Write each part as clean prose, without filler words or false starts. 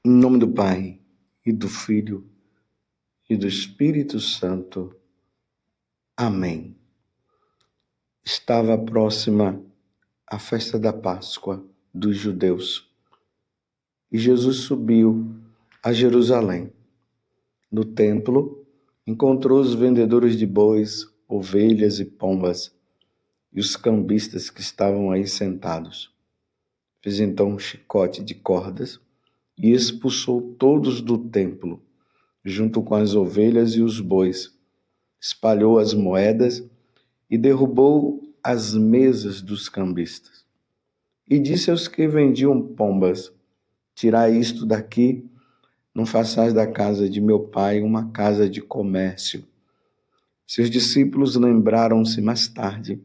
Em nome do Pai, e do Filho, e do Espírito Santo. Amém. Estava próxima a festa da Páscoa dos judeus, e Jesus subiu a Jerusalém. No templo, encontrou os vendedores de bois, ovelhas e pombas, e os cambistas que estavam aí sentados. Fez então um chicote de cordas e expulsou todos do templo, junto com as ovelhas e os bois. Espalhou as moedas e derrubou as mesas dos cambistas. E disse aos que vendiam pombas: tirai isto daqui, não façais da casa de meu pai uma casa de comércio. Seus discípulos lembraram-se mais tarde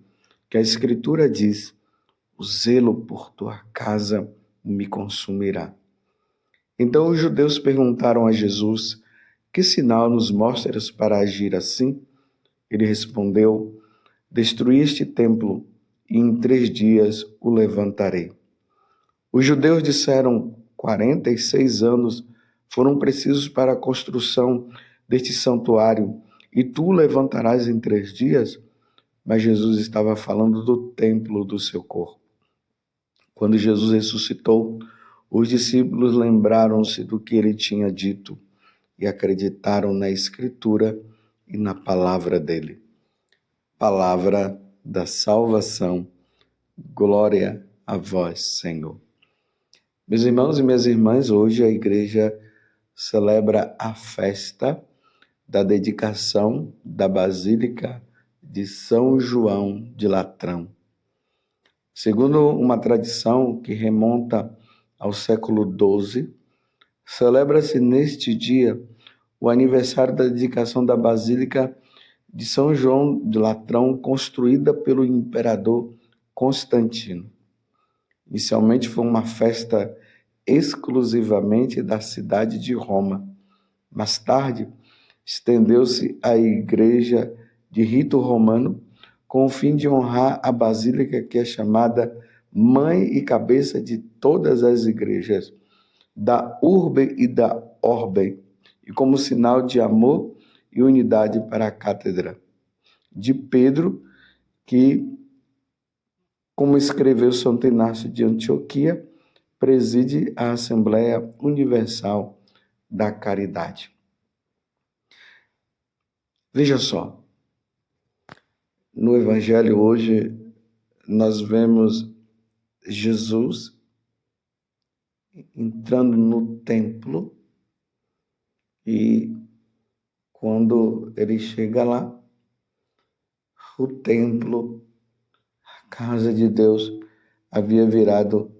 que a Escritura diz: o zelo por tua casa me consumirá. Então os judeus perguntaram a Jesus: que sinal nos mostras para agir assim? Ele respondeu: destruí este templo e em 3 dias o levantarei. Os judeus disseram: 46 anos foram precisos para a construção deste santuário e tu o levantarás em 3 dias? Mas Jesus estava falando do templo do seu corpo. Quando Jesus ressuscitou, os discípulos lembraram-se do que ele tinha dito e acreditaram na Escritura e na palavra dele. Palavra da salvação. Glória a vós, Senhor. Meus irmãos e minhas irmãs, hoje a igreja celebra a festa da dedicação da Basílica de São João de Latrão. Segundo uma tradição que remonta ao século XII, celebra-se neste dia o aniversário da dedicação da Basílica de São João de Latrão, construída pelo imperador Constantino. Inicialmente foi uma festa exclusivamente da cidade de Roma. Mais tarde, estendeu-se à igreja de rito romano, com o fim de honrar a basílica que é chamada mãe e cabeça de todas as igrejas, da urbe e da orbe, e como sinal de amor e unidade para a cátedra de Pedro, que, como escreveu Santo Inácio de Antioquia, preside a Assembleia Universal da Caridade. Veja só, no Evangelho hoje nós vemos Jesus entrando no templo e quando ele chega lá, o templo, a casa de Deus, havia virado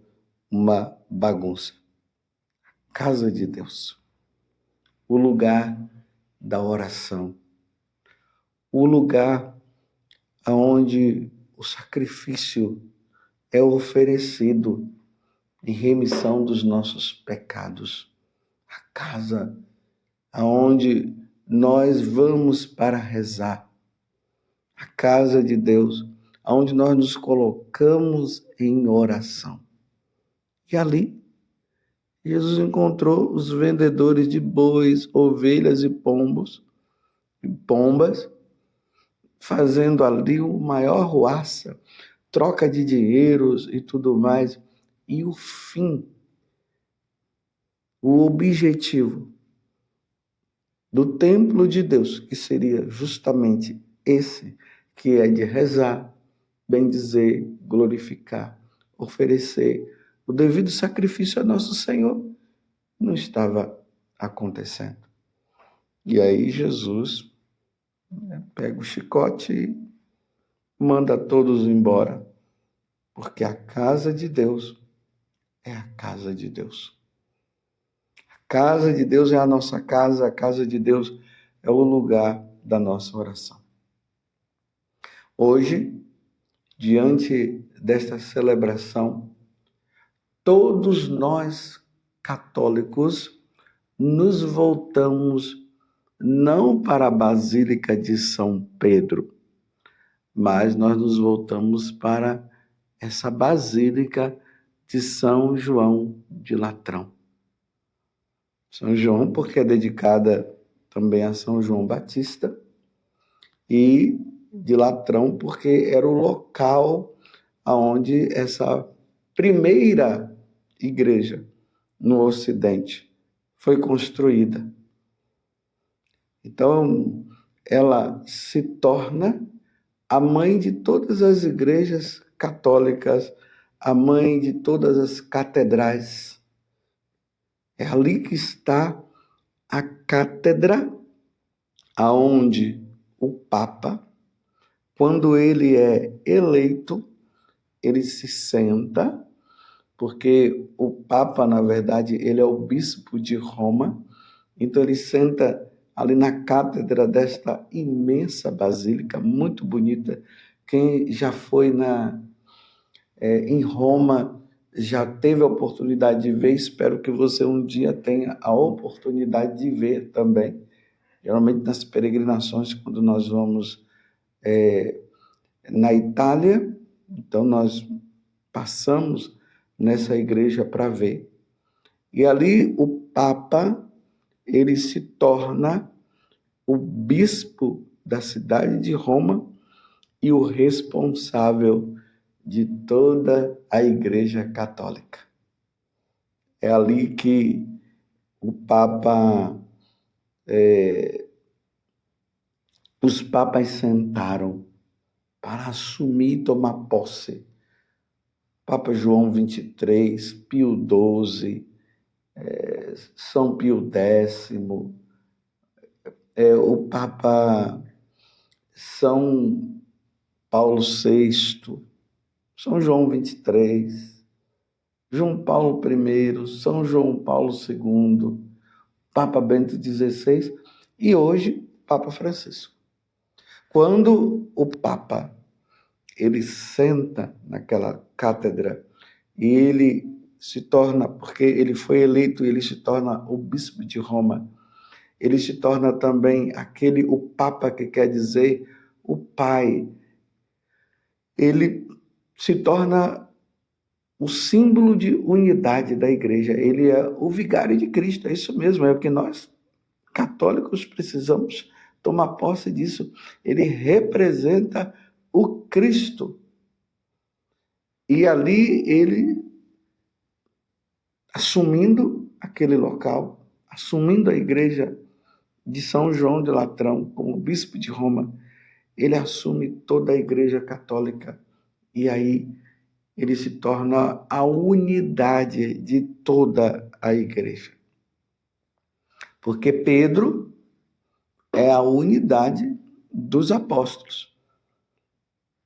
uma bagunça. A casa de Deus, o lugar da oração, o lugar onde o sacrifício é oferecido em remissão dos nossos pecados. A casa aonde nós vamos para rezar. A casa de Deus, aonde nós nos colocamos em oração. E ali, Jesus encontrou os vendedores de bois, ovelhas e pombas, fazendo ali o maior ruaça, troca de dinheiros e tudo mais. E o fim, o objetivo do templo de Deus, que seria justamente esse, que é de rezar, bendizer, glorificar, oferecer o devido sacrifício a nosso Senhor, não estava acontecendo. E aí Jesus pega o chicote e manda todos embora, porque a casa de Deus é a casa de Deus. A casa de Deus é a nossa casa, a casa de Deus é o lugar da nossa oração. Hoje, diante desta celebração, todos nós católicos nos voltamos não para a Basílica de São Pedro, mas nós nos voltamos para essa Basílica de São João de Latrão. São João, porque é dedicada também a São João Batista, e de Latrão, porque era o local onde essa primeira igreja no Ocidente foi construída. Então, ela se torna a mãe de todas as igrejas católicas, a mãe de todas as catedrais. É ali que está a cátedra aonde o Papa, quando ele é eleito, ele se senta, porque o Papa, na verdade, ele é o bispo de Roma, então ele senta ali na cátedra desta imensa basílica, muito bonita. Quem já foi em Roma já teve a oportunidade de ver, espero que você um dia tenha a oportunidade de ver também. Geralmente nas peregrinações, quando nós vamos na Itália, então nós passamos nessa igreja para ver. E ali o Papa, ele se torna o bispo da cidade de Roma e o responsável de toda a Igreja Católica. É ali que o Papa, os papas sentaram para assumir e tomar posse. Papa João XXIII, Pio XII, São Pio X, o Papa São Paulo VI, São João XXIII, João Paulo I, São João Paulo II, Papa Bento XVI e hoje Papa Francisco. Quando o Papa ele senta naquela cátedra e ele se torna, porque ele foi eleito, ele se torna o bispo de Roma, ele se torna também o Papa que quer dizer o Pai. Ele se torna o símbolo de unidade da igreja. Ele é o vigário de Cristo, é isso mesmo, é o que nós, católicos, precisamos tomar posse disso. Ele representa o Cristo. E ali ele, assumindo aquele local, assumindo a igreja de São João de Latrão como bispo de Roma, ele assume toda a igreja católica. E aí ele se torna a unidade de toda a igreja. Porque Pedro é a unidade dos apóstolos.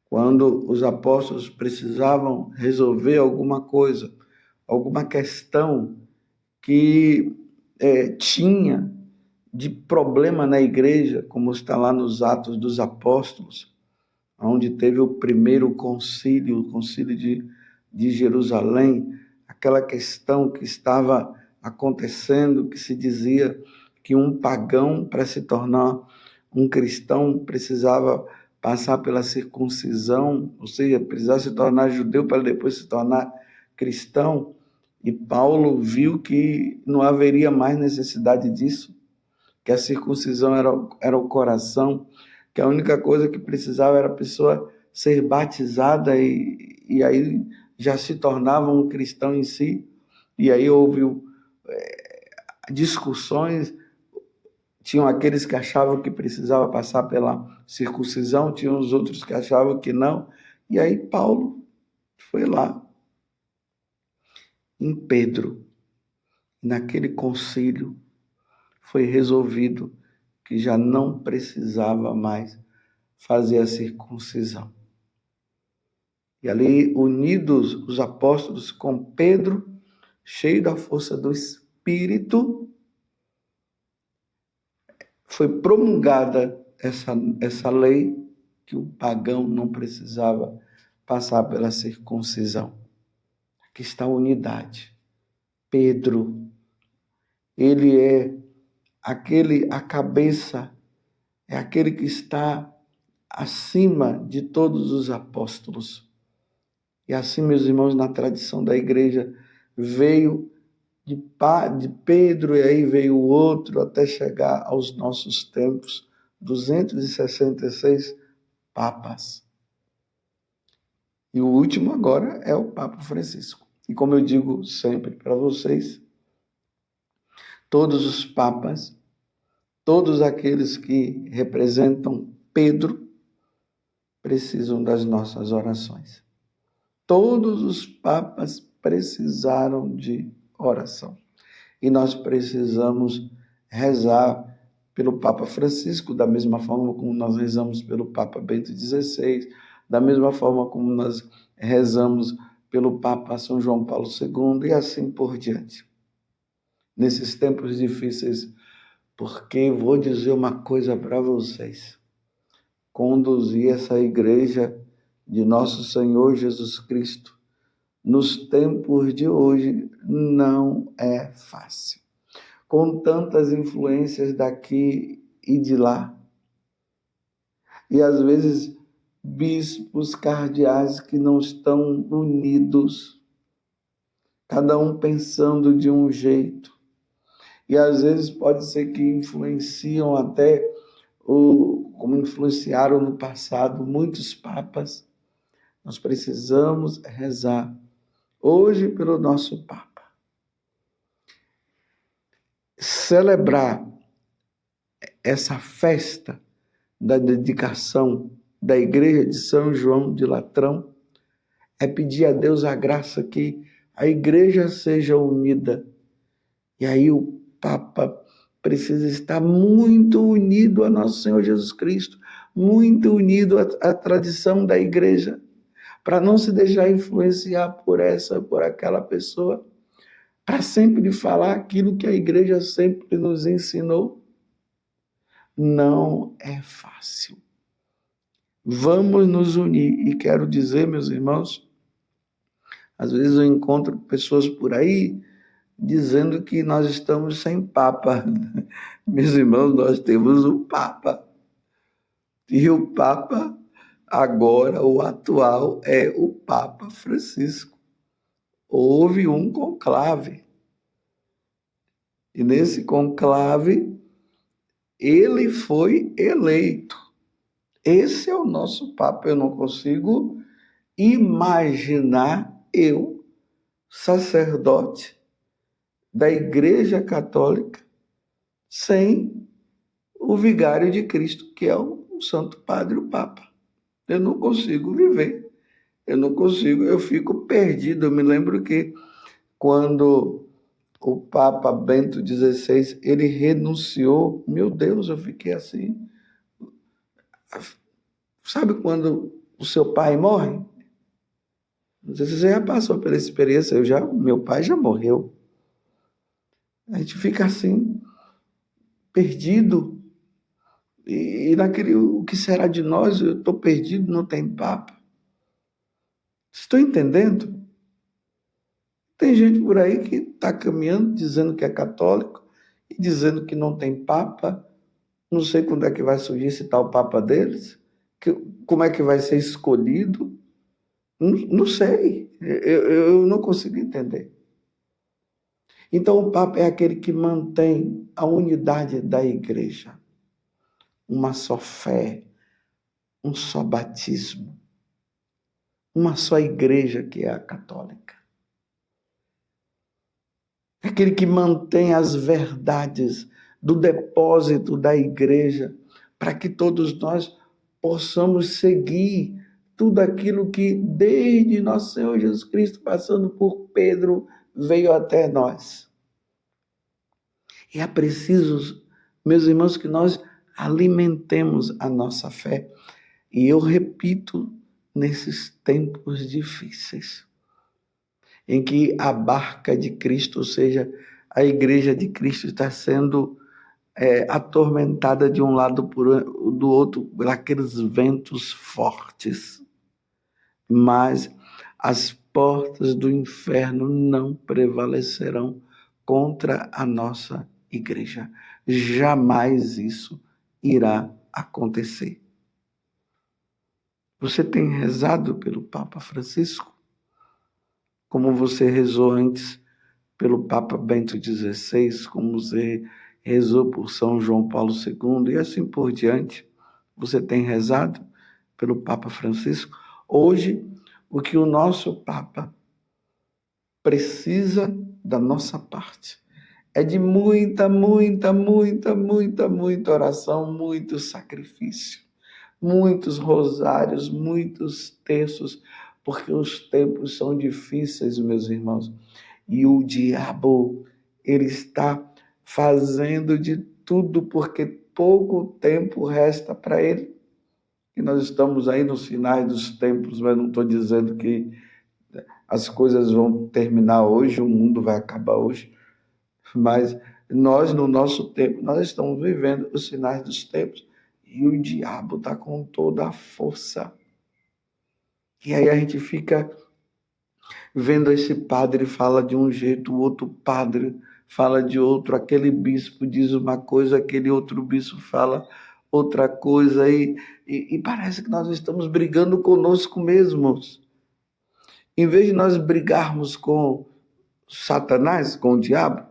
Quando os apóstolos precisavam resolver alguma coisa, alguma questão que tinha de problema na igreja, como está lá nos Atos dos Apóstolos, onde teve o primeiro concílio, o concílio de Jerusalém, aquela questão que estava acontecendo, que se dizia que um pagão, para se tornar um cristão, precisava passar pela circuncisão, ou seja, precisava se tornar judeu para depois se tornar cristão. E Paulo viu que não haveria mais necessidade disso, que a circuncisão era o coração, que a única coisa que precisava era a pessoa ser batizada e aí já se tornava um cristão em si. E aí houve discussões, tinham aqueles que achavam que precisava passar pela circuncisão, tinham os outros que achavam que não. E aí Paulo foi lá em Pedro, naquele concílio, foi resolvido que já não precisava mais fazer a circuncisão. E ali, unidos os apóstolos com Pedro, cheio da força do Espírito, foi promulgada essa lei que o pagão não precisava passar pela circuncisão. Aqui está a unidade. Pedro, ele é a cabeça, é aquele que está acima de todos os apóstolos. E assim, meus irmãos, na tradição da igreja, veio de Pedro, e aí veio o outro, até chegar aos nossos tempos, 266 papas. E o último agora é o Papa Francisco. E como eu digo sempre para vocês, todos os papas, todos aqueles que representam Pedro, precisam das nossas orações. Todos os papas precisaram de oração. E nós precisamos rezar pelo Papa Francisco, da mesma forma como nós rezamos pelo Papa Bento XVI, da mesma forma como nós rezamos pelo Papa São João Paulo II e assim por diante. Nesses tempos difíceis, porque vou dizer uma coisa para vocês. Conduzir essa igreja de nosso Senhor Jesus Cristo nos tempos de hoje não é fácil. Com tantas influências daqui e de lá. E às vezes bispos cardeais que não estão unidos, cada um pensando de um jeito. E às vezes pode ser que influenciam até, como influenciaram no passado, muitos papas. Nós precisamos rezar hoje pelo nosso Papa. Celebrar essa festa da dedicação da Igreja de São João de Latrão é pedir a Deus a graça que a Igreja seja unida. E aí o Papa precisa estar muito unido a nosso Senhor Jesus Cristo, muito unido à tradição da Igreja, para não se deixar influenciar por essa, por aquela pessoa, para sempre falar aquilo que a Igreja sempre nos ensinou. Não é fácil. Vamos nos unir. E quero dizer, meus irmãos, às vezes eu encontro pessoas por aí dizendo que nós estamos sem Papa. Meus irmãos, nós temos um Papa. E o Papa agora, o atual, é o Papa Francisco. Houve um conclave. E nesse conclave, ele foi eleito. Esse é o nosso Papa. Eu não consigo imaginar eu, sacerdote da Igreja Católica, sem o vigário de Cristo, que é o Santo Padre, o Papa. Eu não consigo viver. Eu fico perdido. Eu me lembro que quando o Papa Bento XVI, ele renunciou, meu Deus, eu fiquei assim. Sabe quando o seu pai morre? Não sei se você já passou pela experiência, meu pai já morreu. A gente fica assim, perdido. E naquele, o que será de nós? Eu estou perdido, não tem Papa. Estou entendendo? Tem gente por aí que está caminhando, dizendo que é católico, e dizendo que não tem Papa. Não sei quando é que vai surgir esse tal Papa deles, como é que vai ser escolhido. Não sei, eu não consigo entender. Então, o Papa é aquele que mantém a unidade da Igreja, uma só fé, um só batismo, uma só Igreja que é a católica. É aquele que mantém as verdades do depósito da Igreja, para que todos nós possamos seguir tudo aquilo que, desde nosso Senhor Jesus Cristo, passando por Pedro, veio até nós. E é preciso, meus irmãos, que nós alimentemos a nossa fé. E eu repito, nesses tempos difíceis, em que a barca de Cristo, ou seja, a igreja de Cristo está sendo atormentada de um lado do outro por aqueles ventos fortes. Mas as portas do inferno não prevalecerão contra a nossa igreja. Jamais isso irá acontecer. Você tem rezado pelo Papa Francisco? Como você rezou antes pelo Papa Bento XVI, como você rezou por São João Paulo II, e assim por diante. Você tem rezado pelo Papa Francisco. Hoje, o que o nosso Papa precisa da nossa parte é de muita, muita, muita, muita, muita oração, muito sacrifício, muitos rosários, muitos terços, porque os tempos são difíceis, meus irmãos. E o diabo, ele está fazendo de tudo, porque pouco tempo resta para ele. E nós estamos aí nos finais dos tempos, mas não estou dizendo que as coisas vão terminar hoje, o mundo vai acabar hoje. Mas nós, no nosso tempo, nós estamos vivendo os finais dos tempos e o diabo está com toda a força. E aí a gente fica vendo esse padre fala de um jeito, o outro padre fala de outro, aquele bispo diz uma coisa, aquele outro bispo fala outra coisa, e parece que nós estamos brigando conosco mesmos. Em vez de nós brigarmos com Satanás, com o diabo,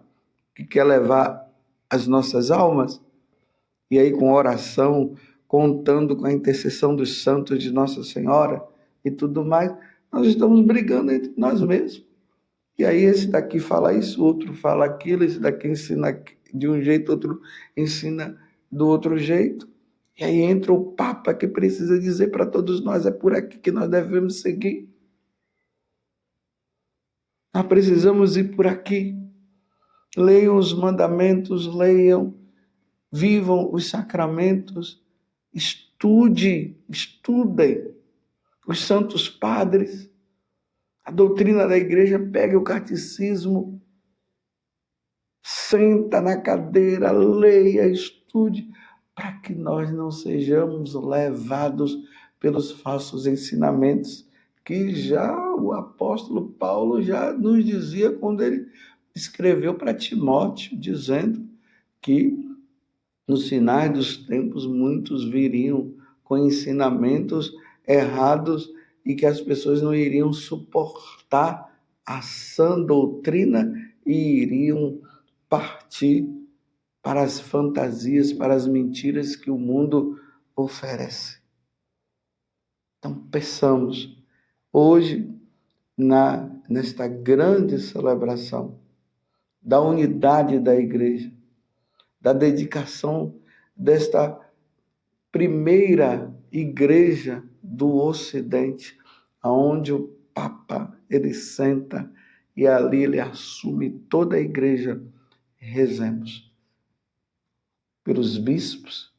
que quer levar as nossas almas, e aí com oração, contando com a intercessão dos santos de Nossa Senhora e tudo mais, nós estamos brigando entre nós mesmos. E aí esse daqui fala isso, outro fala aquilo, esse daqui ensina de um jeito, outro ensina do outro jeito. E aí entra o Papa que precisa dizer para todos nós, é por aqui que nós devemos seguir. Nós precisamos ir por aqui. Leiam os mandamentos, leiam, vivam os sacramentos, estudem os santos padres, a doutrina da igreja, pegue o catecismo, senta na cadeira, leia, estude, para que nós não sejamos levados pelos falsos ensinamentos que já o apóstolo Paulo já nos dizia quando ele escreveu para Timóteo, dizendo que nos finais dos tempos muitos viriam com ensinamentos errados e que as pessoas não iriam suportar a sã doutrina e iriam partir para as fantasias, para as mentiras que o mundo oferece. Então, peçamos hoje, nesta grande celebração da unidade da igreja, da dedicação desta primeira igreja do Ocidente, aonde o Papa ele senta e ali ele assume toda a igreja. Rezemos pelos bispos,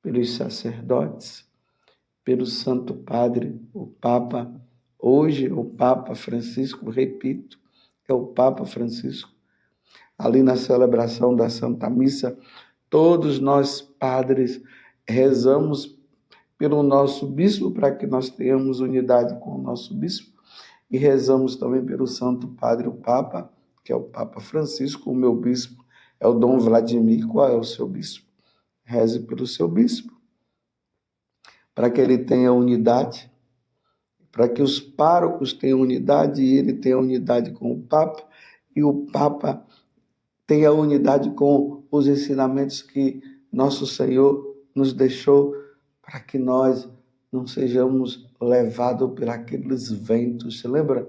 pelos sacerdotes, pelo Santo Padre, o Papa. Hoje o Papa Francisco, repito, é o Papa Francisco. Ali na celebração da Santa Missa, todos nós padres rezamos pelo nosso bispo, para que nós tenhamos unidade com o nosso bispo, e rezamos também pelo Santo Padre, o Papa, que é o Papa Francisco. O meu bispo é o Dom Vladimir. Qual é o seu bispo? Reze pelo seu bispo, para que ele tenha unidade, para que os párocos tenham unidade e ele tenha unidade com o Papa, e o Papa tenha unidade com os ensinamentos que nosso Senhor nos deixou, para que nós não sejamos levados por aqueles ventos. Você lembra?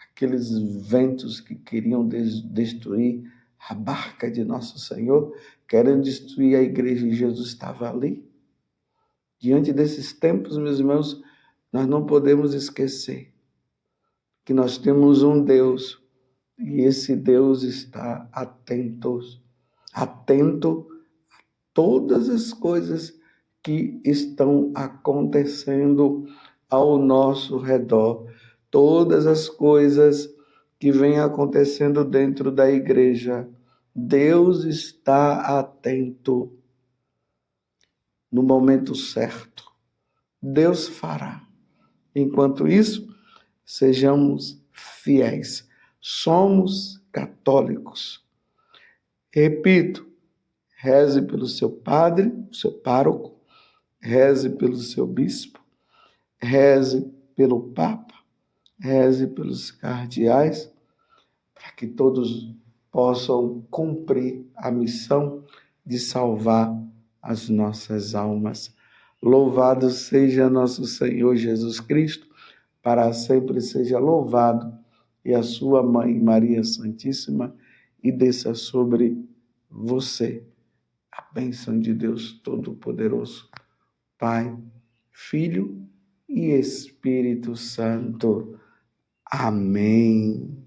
Aqueles ventos que queriam destruir a barca de nosso Senhor, querendo destruir a igreja, e Jesus estava ali. Diante desses tempos, meus irmãos, nós não podemos esquecer que nós temos um Deus, e esse Deus está atento a todas as coisas que estão acontecendo ao nosso redor, todas as coisas que vêm acontecendo dentro da igreja. Deus está atento. No momento certo, Deus fará. Enquanto isso, sejamos fiéis. Somos católicos. Repito, reze pelo seu padre, seu pároco, reze pelo seu bispo, reze pelo Papa, reze pelos cardeais, para que todos possam cumprir a missão de salvar as nossas almas. Louvado seja nosso Senhor Jesus Cristo, para sempre seja louvado, e a sua mãe Maria Santíssima, e desça sobre você a bênção de Deus Todo-Poderoso, Pai, Filho e Espírito Santo. Amém.